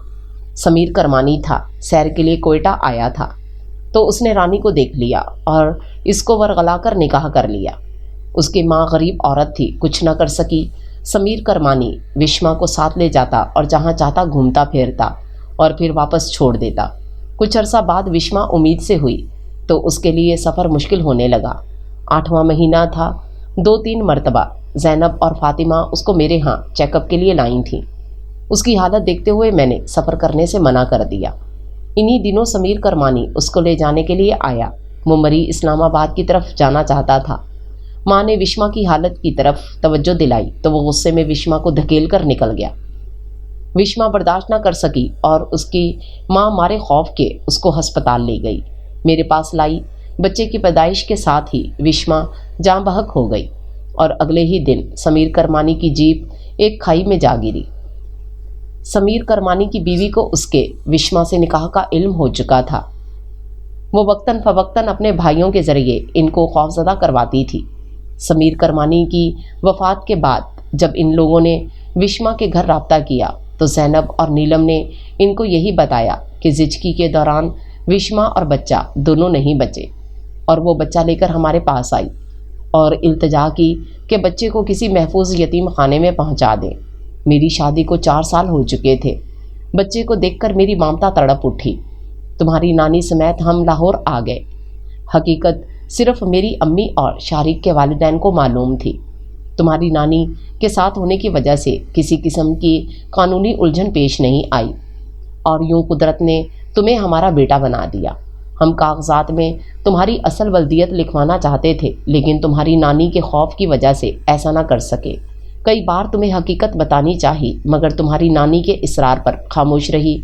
سمیر کرمانی تھا، سیر کے لیے کوئٹہ آیا تھا تو اس نے رانی کو دیکھ لیا اور اس کو ورغلا کر نکاح کر لیا. اس کی ماں غریب عورت تھی، کچھ نہ کر سکی. سمیر کرمانی وشما کو ساتھ لے جاتا اور جہاں چاہتا گھومتا پھرتا اور پھر واپس چھوڑ دیتا. کچھ عرصہ بعد وشما امید سے ہوئی تو اس کے لیے سفر مشکل ہونے لگا. 8واں مہینہ تھا. 2-3 مرتبہ زینب اور فاطمہ اس کو میرے ہاں چیک اپ کے لیے لائیں تھیں. اس کی حالت دیکھتے ہوئے میں نے سفر کرنے سے منع کر دیا. انہی دنوں سمیر کرمانی اس کو لے جانے کے لیے آیا. وہ مری اسلام آباد کی طرف جانا چاہتا تھا. ماں نے وشما کی حالت کی طرف توجہ دلائی تو وہ غصے میں وشما کو دھکیل کر نکل گیا. وشما برداشت نہ کر سکی اور اس کی ماں مارے خوف کے اس کو ہسپتال لے گئی. میرے پاس لائی. بچے کی پیدائش کے ساتھ ہی وشما جاں بحق ہو گئی اور اگلے ہی دن سمیر کرمانی کی جیپ ایک کھائی میں جا گری. سمیر کرمانی کی بیوی کو اس کے وشما سے نکاح کا علم ہو چکا تھا. وہ وقتاً فوقتاً اپنے بھائیوں کے ذریعے ان کو خوفزدہ کرواتی تھی. سمیر کرمانی کی وفات کے بعد جب ان لوگوں نے وشما کے گھر رابطہ کیا تو زینب اور نیلم نے ان کو یہی بتایا کہ زچگی کے دوران وشما اور بچہ دونوں نہیں بچے اور وہ بچہ لے کر ہمارے پاس آئی اور التجا کی کہ بچے کو کسی محفوظ یتیم خانے میں پہنچا دیں. میری شادی کو 4 سال ہو چکے تھے. بچے کو دیکھ کر میری مامتا تڑپ اٹھی. تمہاری نانی سمیت ہم لاہور آ گئے. حقیقت صرف میری امی اور شارق کے والدین کو معلوم تھی. تمہاری نانی کے ساتھ ہونے کی وجہ سے کسی قسم کی قانونی الجھن پیش نہیں آئی اور یوں قدرت نے تمہیں ہمارا بیٹا بنا دیا۔ ہم کاغذات میں تمہاری اصل ولدیت لکھوانا چاہتے تھے، لیکن تمہاری نانی کے خوف کی وجہ سے ایسا نہ کر سکے۔ کئی بار تمہیں حقیقت بتانی چاہی، مگر تمہاری نانی کے اصرار پر خاموش رہی۔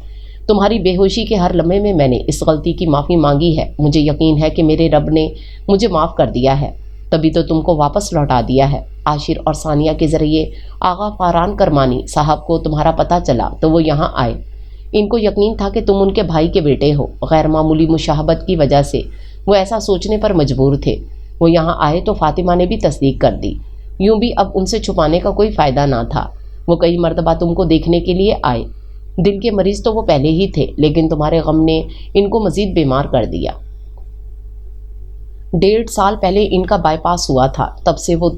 تمہاری بے ہوشی کے ہر لمحے میں نے اس غلطی کی معافی مانگی ہے۔ مجھے یقین ہے کہ میرے رب نے مجھے معاف کر دیا ہے، تبھی تو تم کو واپس لوٹا دیا ہے۔ عاشر اور ثانیہ کے ذریعے آغا فاران کرمانی صاحب کو تمہارا پتہ چلا تو وہ یہاں آئے۔ ان کو یقین تھا کہ تم ان کے بھائی کے بیٹے ہو۔ غیر معمولی مشابہت کی وجہ سے وہ ایسا سوچنے پر مجبور تھے۔ وہ یہاں آئے تو فاطمہ نے بھی تصدیق کر دی۔ یوں بھی اب ان سے چھپانے کا کوئی فائدہ نہ تھا۔ وہ کئی مرتبہ تم کو دیکھنے کے لیے آئے۔ دل کے مریض تو وہ پہلے ہی تھے، لیکن تمہارے غم نے ان کو مزید بیمار کر دیا۔ 1.5 سال پہلے ان کا بائی پاس ہوا تھا، تب سے وہ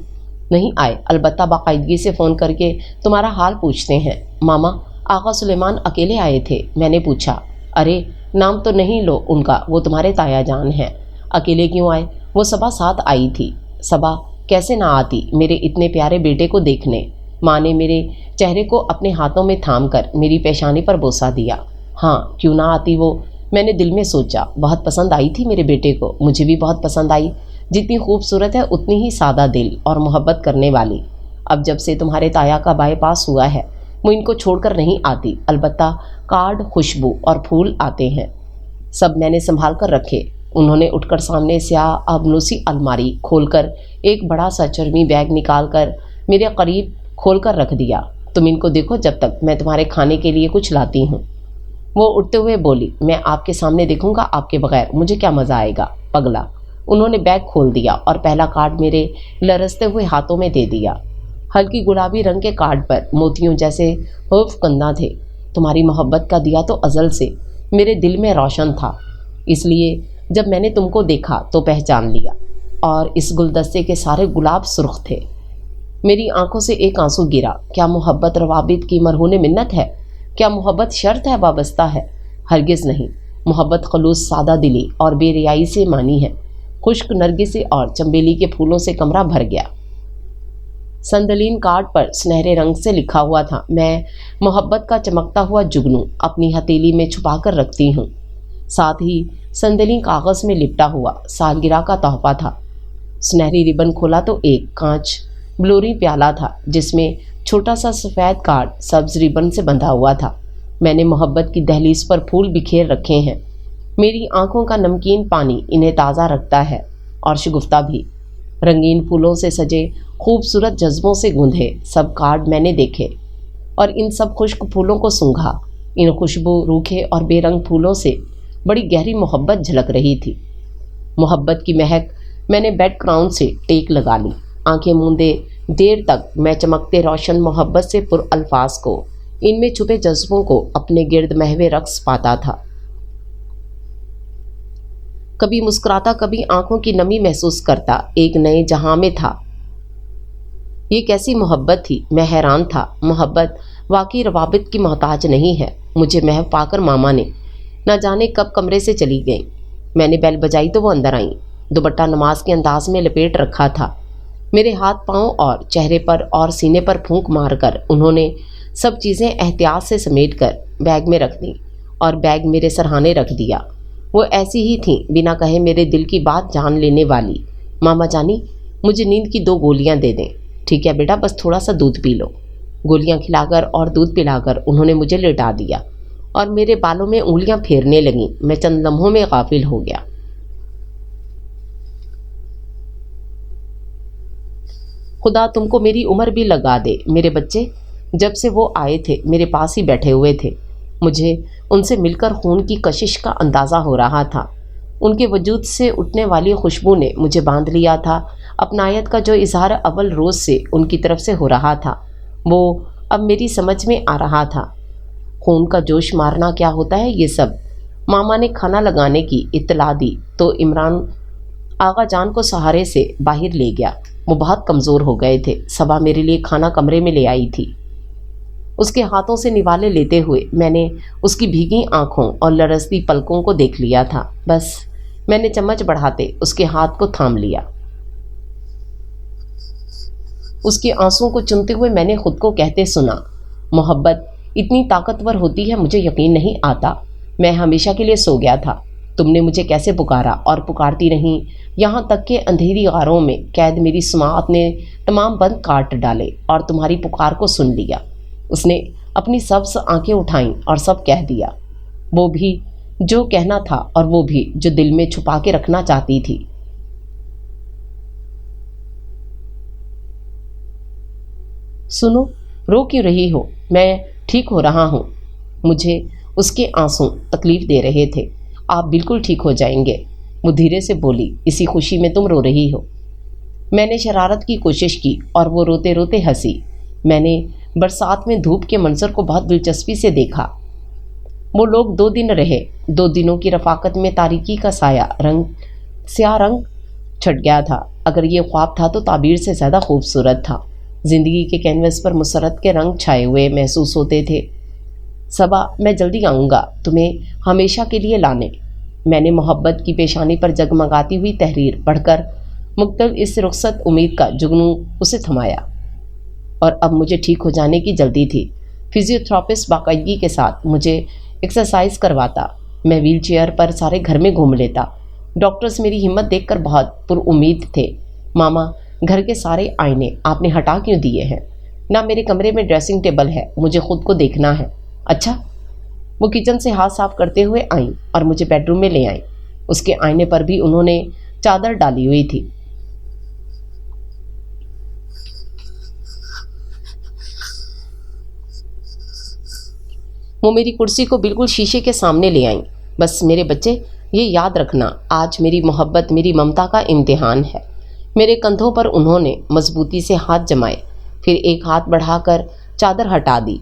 نہیں آئے۔ البتہ باقاعدگی سے فون کر کے تمہارا حال پوچھتے ہیں۔ ماما، آغا سلیمان اکیلے آئے تھے؟ میں نے پوچھا۔ ارے نام تو نہیں لو ان کا، وہ تمہارے تایا جان ہیں۔ اکیلے کیوں آئے؟ وہ صبا ساتھ آئی تھی۔ صبا کیسے نہ آتی میرے اتنے پیارے بیٹے کو دیکھنے؟ ماں نے میرے چہرے کو اپنے ہاتھوں میں تھام کر میری پیشانی پر بوسہ دیا۔ ہاں کیوں نہ آتی وہ، میں نے دل میں سوچا۔ بہت پسند آئی تھی میرے بیٹے کو، مجھے بھی بہت پسند آئی۔ جتنی خوبصورت ہے اتنی ہی سادہ دل اور محبت کرنے والی۔ اب جب سے تمہارے تایا کا بائی پاس ہوا ہے وہ ان کو چھوڑ کر نہیں آتی، البتہ کارڈ، خوشبو اور پھول آتے ہیں۔ سب میں نے سنبھال کر رکھے۔ انہوں نے اٹھ کر سامنے سیاہ آبنوسی الماری کھول کر ایک بڑا سا چرمی بیگ نکال کر میرے قریب کھول کر رکھ دیا۔ تم ان کو دیکھو جب تک میں تمہارے کھانے کے لیے کچھ لاتی ہوں۔ وہ اٹھتے ہوئے بولی، میں آپ کے سامنے دیکھوں گا آپ کے بغیر، مجھے کیا مزہ آئے گا پگلا۔ انہوں نے بیگ کھول دیا اور پہلا کارڈ میرے لرزتے ہوئے ہاتھوں میں دے دیا۔ ہلکی گلابی رنگ کے کارڈ پر موتیوں جیسے حرف کندہ تھے۔ تمہاری محبت کا دیا تو ازل سے میرے دل میں روشن تھا، اس لیے جب میں نے تم کو دیکھا تو پہچان لیا۔ اور اس گلدستے کے سارے گلاب سرخ تھے۔ میری آنکھوں سے ایک آنسو گرا۔ کیا محبت روابط کی مرہون منت ہے؟ کیا محبت شرط ہے، وابستہ ہے؟ ہرگز نہیں۔ محبت خلوص، سادہ دلی اور بے ریائی سے مانی ہے۔ خشک نرگسیں اور چنبیلی کے پھولوں سے کمرہ بھر گیا۔ سندلین کارڈ پر سنہرے رنگ سے لکھا ہوا تھا، میں محبت کا چمکتا ہوا جگنو اپنی ہتھیلی میں چھپا کر رکھتی ہوں۔ ساتھ ہی سندلین کاغذ میں لپٹا ہوا سالگرہ کا تحفہ تھا۔ سنہری ربن کھولا تو ایک کانچ بلوری پیالہ تھا جس میں چھوٹا سا سفید کارڈ سبز ربن سے بندھا ہوا تھا۔ میں نے محبت کی دہلیز پر پھول بکھیر رکھے ہیں۔ میری آنکھوں کا نمکین پانی انہیں تازہ رکھتا ہے اور شگفتہ بھی۔ رنگین پھولوں سے سجے خوبصورت جذبوں سے گوندھے سب کارڈ میں نے دیکھے اور ان سب خشک پھولوں کو سونگھا۔ ان خوشبو روکھے اور بے رنگ پھولوں سے بڑی گہری محبت جھلک رہی تھی۔ محبت کی مہک۔ میں نے بیڈ کراؤن سے ٹیک لگا لی۔ آنکھیں موندے دیر تک میں چمکتے روشن محبت سے پر الفاظ کو، ان میں چھپے جذبوں کو اپنے گرد محو رقص پاتا تھا۔ کبھی مسکراتا، کبھی آنکھوں کی نمی محسوس کرتا، ایک نئے جہاں میں تھا۔ یہ کیسی محبت تھی؟ میں حیران تھا۔ محبت واقعی روابط کی محتاج نہیں ہے۔ مجھے محو پا کر ماما نے نہ جانے کب کمرے سے چلی گئیں۔ میں نے بیل بجائی تو وہ اندر آئیں۔ دوپٹہ نماز کے انداز میں لپیٹ رکھا تھا۔ میرے ہاتھ پاؤں اور چہرے پر اور سینے پر پھونک مار کر انہوں نے سب چیزیں احتیاط سے سمیٹ کر بیگ میں رکھ دیں اور بیگ میرے سرہانے رکھ دیا۔ وہ ایسی ہی تھیں، بنا کہے میرے دل کی بات جان لینے والی۔ ماما جانی، مجھے نیند کی 2 گولیاں دے دیں۔ ٹھیک ہے بیٹا، بس تھوڑا سا دودھ پی لو۔ گولیاں کھلا کر اور دودھ پلا کر انہوں نے مجھے لٹا دیا اور میرے بالوں میں انگلیاں پھیرنے لگیں۔ میں چند لمحوں میں غافل ہو گیا۔ خدا تم کو میری عمر بھی لگا دے۔ میرے بچے جب سے وہ آئے تھے میرے پاس ہی بیٹھے ہوئے تھے۔ مجھے ان سے مل کر خون کی کشش کا اندازہ ہو رہا تھا۔ ان کے وجود سے اٹھنے والی خوشبو نے مجھے باندھ لیا تھا۔ اپنائیت کا جو اظہار اول روز سے ان کی طرف سے ہو رہا تھا وہ اب میری سمجھ میں آ رہا تھا۔ خون کا جوش مارنا کیا ہوتا ہے یہ سب۔ ماما نے کھانا لگانے کی اطلاع دی تو عمران آغا جان کو سہارے سے باہر لے گیا۔ وہ بہت کمزور ہو گئے تھے۔ صبا میرے لیے کھانا کمرے میں لے آئی تھی۔ اس کے ہاتھوں سے نوالے لیتے ہوئے میں نے اس کی بھیگی آنکھوں اور لرزتی پلکوں کو دیکھ لیا تھا۔ بس میں نے چمچ بڑھاتے اس کے ہاتھ کو تھام لیا۔ اس کے آنسوؤں کو چنتے ہوئے میں نے خود کو کہتے سنا، محبت اتنی طاقتور ہوتی ہے مجھے یقین نہیں آتا۔ میں ہمیشہ کے لیے سو گیا تھا۔ تم نے مجھے کیسے پکارا اور پکارتی رہیں، یہاں تک کہ اندھیری غاروں میں قید میری سماعت نے تمام بند کاٹ ڈالے اور تمہاری پکار کو سن لیا۔ اس نے اپنی سبز آنکھیں اٹھائیں اور سب کہہ دیا، وہ بھی جو کہنا تھا اور وہ بھی جو دل میں چھپا کے رکھنا چاہتی تھی۔ سنو، رو کیوں رہی ہو؟ میں ٹھیک ہو رہا ہوں۔ مجھے اس کے آنسوں تکلیف دے رہے تھے۔ آپ بالکل ٹھیک ہو جائیں گے، وہ دھیرے سے بولی، اسی خوشی میں تم رو رہی ہو۔ میں نے شرارت کی کوشش کی اور وہ روتے روتے ہنسی۔ میں نے برسات میں دھوپ کے منظر کو بہت دلچسپی سے دیکھا۔ وہ لوگ 2 دن رہے۔ 2 دنوں کی رفاقت میں تاریکی کا سیاہ رنگ چھٹ گیا تھا۔ اگر یہ خواب تھا تو تعبیر سے زیادہ خوبصورت تھا۔ زندگی کے کینوس پر مسرت کے رنگ چھائے ہوئے محسوس ہوتے تھے۔ صبا، میں جلدی آؤں گا تمہیں ہمیشہ کے لیے لانے۔ میں نے محبت کی پیشانی پر جگمگاتی ہوئی تحریر پڑھ کر مکتل اس رخصت امید کا جگنوں اسے تھمایا، اور اب مجھے ٹھیک ہو جانے کی جلدی تھی۔ فزیوتھراپسٹ باقاعدگی کے ساتھ مجھے ایکسرسائز کرواتا، میں ویل چیئر پر سارے گھر میں گھوم لیتا۔ ڈاکٹرز میری ہمت دیکھ کر بہت پر امید تھے۔ ماما، گھر کے سارے آئینے آپ نے ہٹا کیوں دیے ہیں؟ نہ میرے کمرے میں ڈریسنگ ٹیبل ہے، مجھے خود کو دیکھنا ہے۔ اچھا۔ وہ کچن سے ہاتھ صاف کرتے ہوئے آئیں اور مجھے بیڈ روم میں لے آئیں۔ اس کے آئینے پر بھی انہوں نے چادر ڈالی ہوئی تھی۔ وہ میری کرسی کو بالکل شیشے کے سامنے لے آئیں۔ بس میرے بچے، یہ یاد رکھنا، آج میری محبت، میری ممتا کا امتحان ہے۔ میرے کندھوں پر انہوں نے مضبوطی سے ہاتھ جمائے، پھر ایک ہاتھ بڑھا کر چادر ہٹا دی۔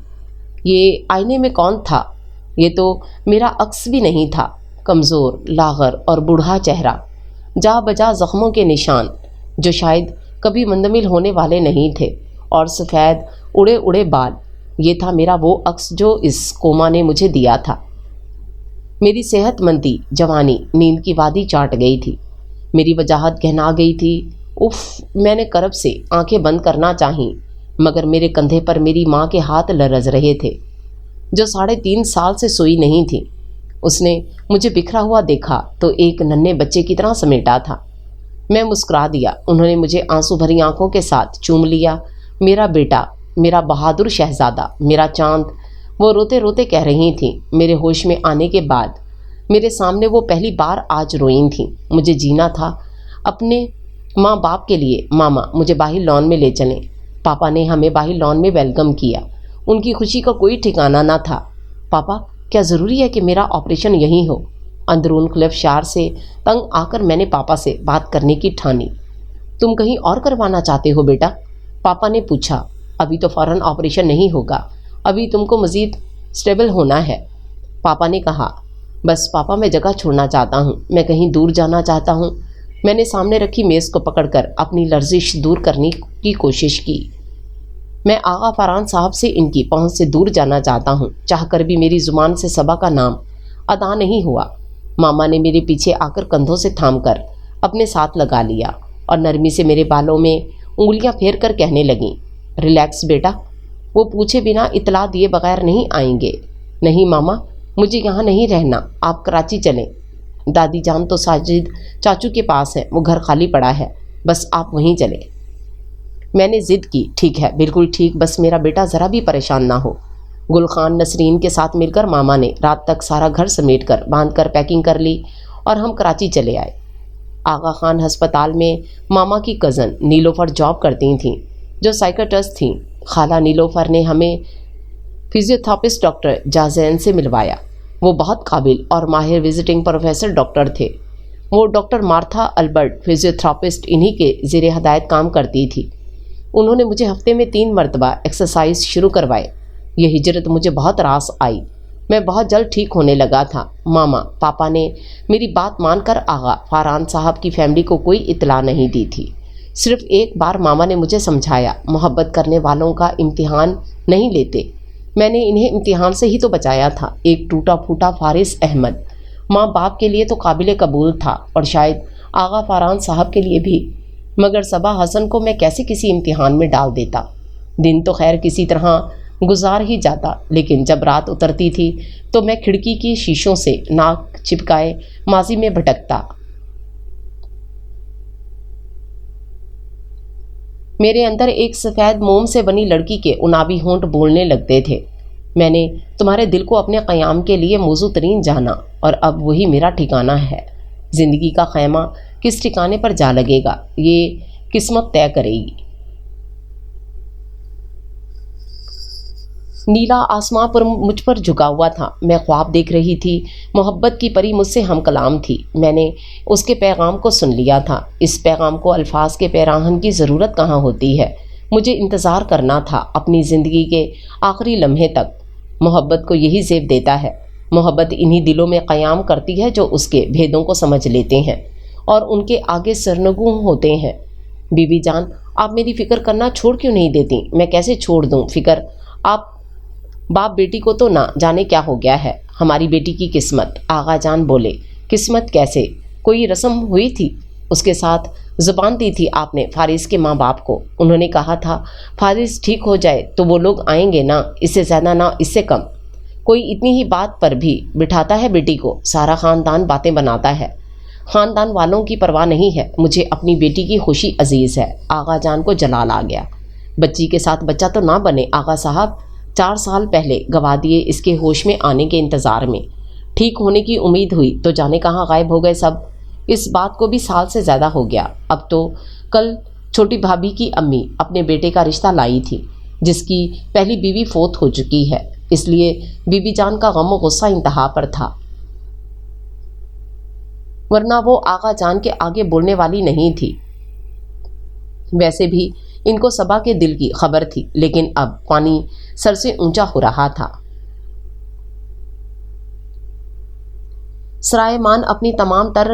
یہ آئینے میں کون تھا؟ یہ تو میرا عکس بھی نہیں تھا۔ کمزور، لاغر اور بوڑھا چہرہ، جا بجا زخموں کے نشان جو شاید کبھی مندمل ہونے والے نہیں تھے، اور سفید اڑے اڑے بال۔ یہ تھا میرا وہ عکس جو اس کوما نے مجھے دیا تھا۔ میری صحت مندی، جوانی نیند کی وادی چاٹ گئی تھی۔ میری وجاہت گہنا گئی تھی۔ اف، میں نے کرب سے آنکھیں بند کرنا چاہیں، مگر میرے کندھے پر میری ماں کے ہاتھ لرز رہے تھے، جو 3.5 سال سے سوئی نہیں تھی۔ اس نے مجھے بکھرا ہوا دیکھا تو ایک ننھے بچے کی طرح سمیٹا تھا۔ میں مسکرا دیا۔ انہوں نے مجھے آنسو بھری آنکھوں کے ساتھ چوم لیا۔ میرا بیٹا، میرا بہادر شہزادہ، میرا چاند، وہ روتے روتے کہہ رہی تھیں۔ میرے ہوش میں آنے کے بعد میرے سامنے وہ پہلی بار آج روئیں تھیں۔ مجھے جینا تھا اپنے ماں باپ کے لیے۔ ماما، مجھے باہر لان میں لے چلیں۔ پاپا نے ہمیں باہر لان میں ویلکم کیا۔ ان کی خوشی کا کوئی ٹھکانہ نہ تھا۔ پاپا، کیا ضروری ہے کہ میرا آپریشن یہیں ہو؟ اندرون کلف شار سے تنگ آ کر میں نے پاپا سے بات کرنے کی ٹھانی۔ تم کہیں اور کروانا چاہتے ہو بیٹا؟ پاپا نے پوچھا۔ ابھی تو فوراً آپریشن نہیں ہوگا، ابھی تم کو مزید سٹیبل ہونا ہے، پاپا نے کہا۔ بس پاپا، میں جگہ چھوڑنا چاہتا ہوں، میں کہیں دور جانا چاہتا ہوں۔ میں نے سامنے رکھی میز کو پکڑ کر اپنی لرزش دور کرنے کی کوشش کی۔ میں آغا فاران صاحب سے ان کی پہنچ سے دور جانا چاہتا ہوں، چاہ کر بھی میری زبان سے صبا کا نام ادا نہیں ہوا۔ ماما نے میرے پیچھے آ کر کندھوں سے تھام کر اپنے ساتھ لگا لیا اور نرمی سے میرے بالوں میں انگلیاں پھیر کر کہنے لگیں، ریلیکس بیٹا، وہ پوچھے بنا اطلاع دیے بغیر نہیں آئیں گے۔ نہیں ماما، مجھے یہاں نہیں رہنا، آپ کراچی چلیں۔ دادی جان تو ساجد چاچو کے پاس ہے، وہ گھر خالی پڑا ہے، بس آپ وہیں چلیں۔ میں نے ضد کی، ٹھیک ہے، بالکل ٹھیک، بس میرا بیٹا ذرا بھی پریشان نہ ہو۔ گل خان نسرین کے ساتھ مل کر ماما نے رات تک سارا گھر سمیٹ کر باندھ کر پیکنگ کر لی اور ہم کراچی چلے آئے۔ آغا خان ہسپتال میں ماما کی کزن نیلوفر جاب کرتی تھیں، جو سائیکٹرسٹ تھیں۔ خالہ نیلوفر نے ہمیں فزیوتھراپسٹ ڈاکٹر جازین سے ملوایا۔ وہ بہت قابل اور ماہر وزٹنگ پروفیسر ڈاکٹر تھے۔ وہ ڈاکٹر مارتھا البرٹ فزیوتھراپسٹ انہی کے زیر ہدایت کام کرتی تھی۔ انہوں نے مجھے ہفتے میں 3 مرتبہ ایکسرسائز شروع کروائے۔ یہ ہجرت مجھے بہت راس آئی۔ میں بہت جلد ٹھیک ہونے لگا تھا۔ ماما پاپا نے میری بات مان کر آغا فاران صاحب کی فیملی کو کوئی اطلاع نہیں دی تھی۔ صرف ایک بار ماما نے مجھے سمجھایا، محبت کرنے والوں کا امتحان نہیں لیتے۔ میں نے انہیں امتحان سے ہی تو بچایا تھا۔ ایک ٹوٹا پھوٹا فارس احمد ماں باپ کے لیے تو قابل قبول تھا، اور شاید آغا فاران صاحب کے لیے بھی، مگر صبا حسن کو میں کیسے کسی امتحان میں ڈال دیتا؟ دن تو خیر کسی طرح گزار ہی جاتا، لیکن جب رات اترتی تھی تو میں کھڑکی کی شیشوں سے ناک چپکائے ماضی میں بھٹکتا۔ میرے اندر ایک سفید موم سے بنی لڑکی کے انابی ہونٹ بولنے لگتے تھے۔ میں نے تمہارے دل کو اپنے قیام کے لیے موزوں ترین جانا، اور اب وہی میرا ٹھکانہ ہے۔ زندگی کا خیمہ کس ٹھکانے پر جا لگے گا، یہ قسمت طے کرے گی۔ نیلا آسماں پر مجھ پر جھکا ہوا تھا، میں خواب دیکھ رہی تھی۔ محبت کی پری مجھ سے ہم کلام تھی، میں نے اس کے پیغام کو سن لیا تھا۔ اس پیغام کو الفاظ کے پیراہن کی ضرورت کہاں ہوتی ہے، مجھے انتظار کرنا تھا اپنی زندگی کے آخری لمحے تک۔ محبت کو یہی زیب دیتا ہے، محبت انہی دلوں میں قیام کرتی ہے جو اس کے بھیدوں کو سمجھ لیتے ہیں اور ان کے آگے سرنگوں ہوتے ہیں۔ بی بی جان، آپ میری فکر کرنا چھوڑ کیوں نہیں دیتی؟ میں کیسے چھوڑ دوں فکر؟ آپ باپ بیٹی کو تو نہ جانے کیا ہو گیا ہے۔ ہماری بیٹی کی قسمت، آغا جان بولے۔ قسمت کیسے؟ کوئی رسم ہوئی تھی؟ اس کے ساتھ زبان دی تھی آپ نے فارس کے ماں باپ کو؟ انہوں نے کہا تھا فارس ٹھیک ہو جائے تو وہ لوگ آئیں گے نا، اس سے زیادہ نہ اس سے کم۔ کوئی اتنی ہی بات پر بھی بٹھاتا ہے بیٹی کو، سارا خاندان باتیں بناتا ہے۔ خاندان والوں کی پرواہ نہیں ہے، مجھے اپنی بیٹی کی خوشی عزیز ہے۔ آغا جان کو جلال آ گیا۔ بچی کے ساتھ بچہ تو نہ بنے آغا صاحب، 4 سال پہلے گوا دیے اس کے ہوش میں آنے کے انتظار میں۔ ٹھیک ہونے کی امید ہوئی تو جانے کہاں غائب ہو گئے سب۔ اس بات کو بھی سال سے زیادہ ہو گیا۔ اب تو کل چھوٹی بھابھی کی امی اپنے بیٹے کا رشتہ لائی تھی، جس کی پہلی بیوی فوت ہو چکی ہے، اس لیے بی بی جان کا غم و غصہ انتہا پر تھا، ورنہ وہ آغا جان کے آگے بولنے والی نہیں تھی۔ ویسے بھی ان کو صبا کے دل کی خبر تھی، لیکن اب پانی سر سے اونچا ہو رہا تھا۔ سرائے مان اپنی تمام تر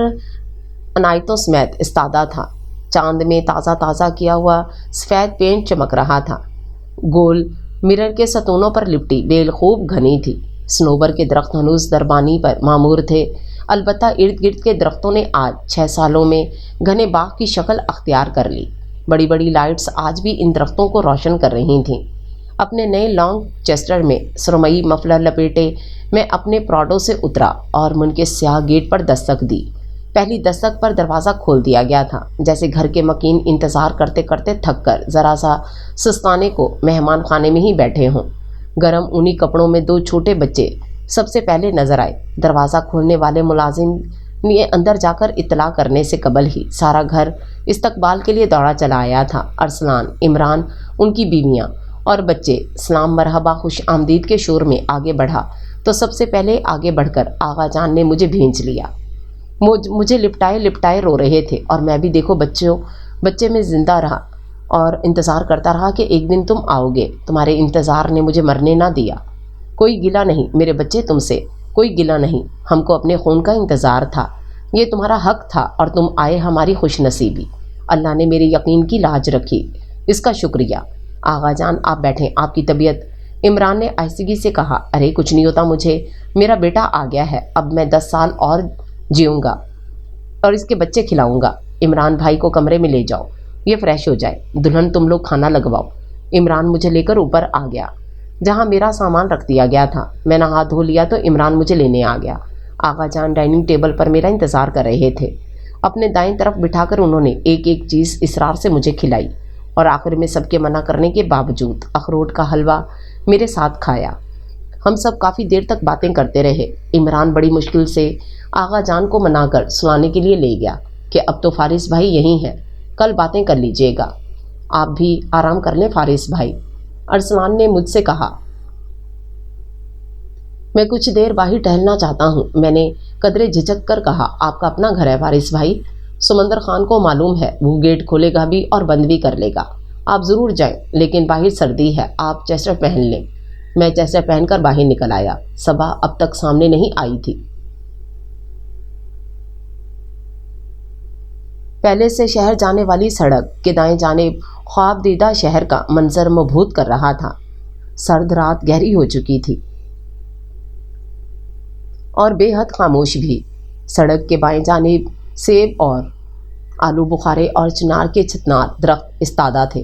عنایتوں سمیت استادہ تھا۔ چاند میں تازہ تازہ کیا ہوا سفید پینٹ چمک رہا تھا۔ گول مرر کے ستونوں پر لپٹی بیل خوب گھنی تھی۔ سنوبر کے درخت ہنوز دربانی پر معمور تھے، البتہ ارد گرد کے درختوں نے آج 6 سالوں میں گھنے باغ کی شکل اختیار کر لی۔ بڑی بڑی لائٹس آج بھی ان درختوں کو روشن کر رہی تھیں۔ اپنے نئے لانگ چیسٹر میں سرمئی مفلر لپیٹے میں اپنے پراڈو سے اترا اور من کے سیاہ گیٹ پر دستک دی۔ پہلی دستک پر دروازہ کھول دیا گیا تھا، جیسے گھر کے مکین انتظار کرتے کرتے تھک کر ذرا سا سستانے کو مہمان خانے میں ہی بیٹھے ہوں۔ گرم اونی کپڑوں میں 2 چھوٹے بچے سب سے پہلے نظر آئے۔ دروازہ کھولنے والے ملازم نے اندر جا کر اطلاع کرنے سے قبل ہی سارا گھر استقبال کے لیے دوڑا چلا آیا تھا۔ ارسلان، عمران، ان کی بیویاں اور بچے سلام مرحبا خوش آمدید کے شور میں آگے بڑھا تو سب سے پہلے آگے بڑھ کر آغا جان نے مجھے بھینچ لیا۔ مجھے لپٹائے لپٹائے رو رہے تھے، اور میں بھی دیکھو بچے میں زندہ رہا اور انتظار کرتا رہا کہ ایک دن تم آؤ گے۔ تمہارے انتظار نے مجھے مرنے نہ دیا۔ کوئی گلہ نہیں میرے بچے تم سے، کوئی گلہ نہیں، ہم کو اپنے خون کا انتظار تھا، یہ تمہارا حق تھا اور تم آئے، ہماری خوش نصیبی۔ اللہ نے میرے یقین کی لاج رکھی، اس کا شکریہ۔ آغا جان آپ بیٹھیں، آپ کی طبیعت؟ عمران نے آہستگی سے کہا، ارے کچھ نہیں ہوتا مجھے، میرا بیٹا آ گیا ہے، اب میں 10 سال اور جیوں گا اور اس کے بچے کھلاؤں گا۔ عمران بھائی کو کمرے میں لے جاؤ، یہ فریش ہو جائے۔ دلہن تم لوگ کھانا لگواؤ۔ عمران مجھے لے کر اوپر آ گیا جہاں میرا سامان رکھ دیا گیا تھا۔ میں نے ہاتھ دھو لیا تو عمران مجھے لینے آ گیا۔ آغا جان ڈائننگ ٹیبل پر میرا انتظار کر رہے تھے۔ اپنے دائیں طرف بٹھا کر انہوں نے ایک ایک چیز اصرار سے مجھے کھلائی اور آخر میں سب کے منع کرنے کے باوجود اخروٹ کا حلوہ میرے ساتھ کھایا۔ ہم سب کافی دیر تک باتیں کرتے رہے۔ عمران بڑی مشکل سے آغا جان کو منا کر سلانے کے لیے لے گیا کہ اب تو فارس بھائی یہیں ہیں، کل باتیں کر لیجیے گا۔ آپ بھی آرام کر لیں فارس بھائی، ارسلان نے مجھ سے کہا۔ میں کچھ دیر باہر ٹہلنا چاہتا ہوں، میں نے قدرے جھجک کر کہا۔ آپ کا اپنا گھر ہے فارس بھائی، سمندر خان کو معلوم ہے، وہ گیٹ کھولے گا بھی اور بند بھی کر لے گا۔ آپ ضرور جائیں، لیکن باہر سردی ہے، آپ چیسٹر پہن لیں۔ میں چیسٹر پہن کر باہر نکل آیا۔ صبا اب تک سامنے نہیں آئی تھی۔ پہلے سے شہر جانے والی سڑک کے دائیں جانب خواب دیدہ شہر کا منظر مبہوت کر رہا تھا۔ سرد رات گہری ہو چکی تھی اور بے حد خاموش بھی۔ سڑک کے بائیں جانب سیب اور آلو بخارے اور چنار کے چھتنار درخت استادہ تھے